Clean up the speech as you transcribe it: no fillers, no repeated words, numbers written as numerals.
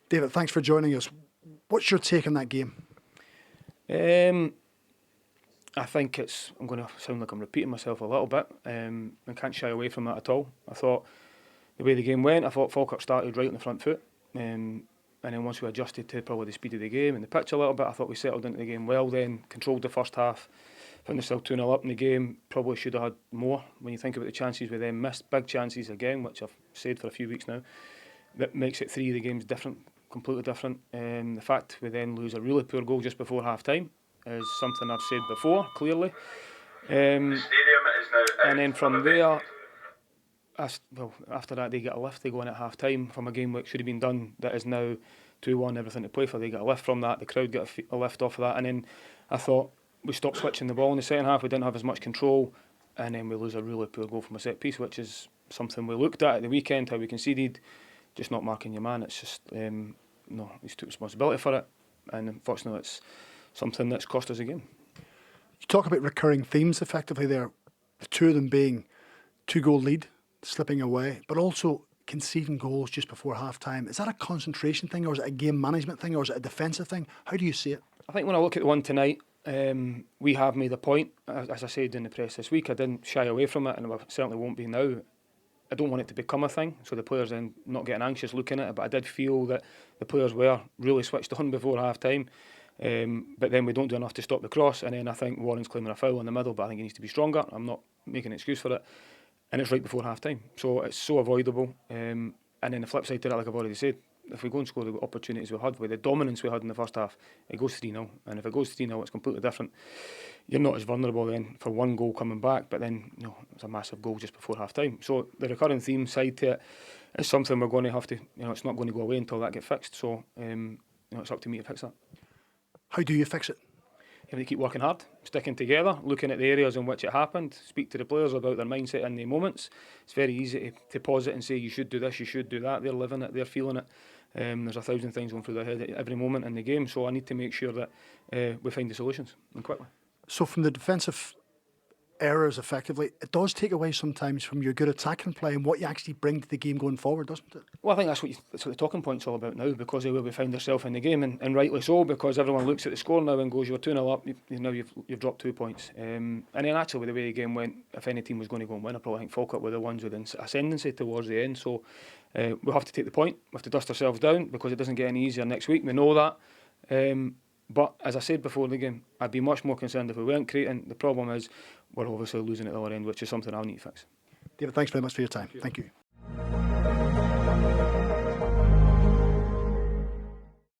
David, thanks for joining us. What's your take on that game? I think I'm going to sound like I'm repeating myself a little bit. I can't shy away from that at all. I thought the way the game went, I thought Falkirk started right on the front foot. And then once we adjusted to probably the speed of the game and the pitch a little bit, I thought we settled into the game well then, controlled the first half, found ourselves 2-0 up in the game. Probably should have had more when you think about the chances we then missed. Big chances again, which I've said for a few weeks now. That makes it 3 of the games different, completely different. The fact we then lose a really poor goal just before half-time is something I've said before, clearly. And then from there, after that they get a lift, they go in at half-time from a game which should have been done, that is now 2-1, everything to play for. They get a lift from that, the crowd get a lift off of that, and then I thought we stopped switching the ball in the second half, we didn't have as much control, and then we lose a really poor goal from a set piece, which is something we looked at the weekend, how we conceded, just not marking your man. It's just, no, he's took responsibility for it, and unfortunately it's something that's cost us a game. You talk about recurring themes effectively there, the two of them being 2-goal lead, slipping away, but also conceding goals just before half-time. Is that a concentration thing, or is it a game management thing, or is it a defensive thing? How do you see it? I think when I look at the one tonight, we have made a point. As I said in the press this week, I didn't shy away from it, and I certainly won't be now. I don't want it to become a thing, so the players then not getting anxious looking at it, but I did feel that the players were really switched on before half-time. But then we don't do enough to stop the cross, and then I think Warren's claiming a foul in the middle, but I think he needs to be stronger. I'm not making an excuse for it. And it's right before half-time, so it's so avoidable. And then the flip side to that, like I've already said, if we go and score the opportunities we had, with the dominance we had in the first half, it goes 3-0. And if it goes 3-0, it's completely different. You're not as vulnerable then for one goal coming back, but then it's a massive goal just before half-time. So the recurring theme side to it is something we're going to have to, it's not going to go away until that gets fixed. So it's up to me to fix that. How do you fix it? You have to keep working hard, sticking together, looking at the areas in which it happened, speak to the players about their mindset in the moments. It's very easy to pause it and say you should do this, you should do that. They're living it, they're feeling it. There's 1,000 things going through their head at every moment in the game, so I need to make sure that we find the solutions, and quickly. So from the defensive errors, effectively, it does take away sometimes from your good attacking play and what you actually bring to the game going forward, doesn't it? Well, I think that's what the talking point's all about now, because of where we find ourselves in the game, and rightly so, because everyone looks at the score now and goes, you're 2-0 up, now you've dropped 2 points. And then actually, with the way the game went, if any team was going to go and win, I probably think Falkirk were the ones with ascendancy towards the end. So we'll have to take the point, we have to dust ourselves down, because it doesn't get any easier next week, we know that. But as I said before the game, I'd be much more concerned if we weren't creating. The problem is we're obviously losing at the other end, which is something I'll need to fix. David, thanks very much for your time. Thank you.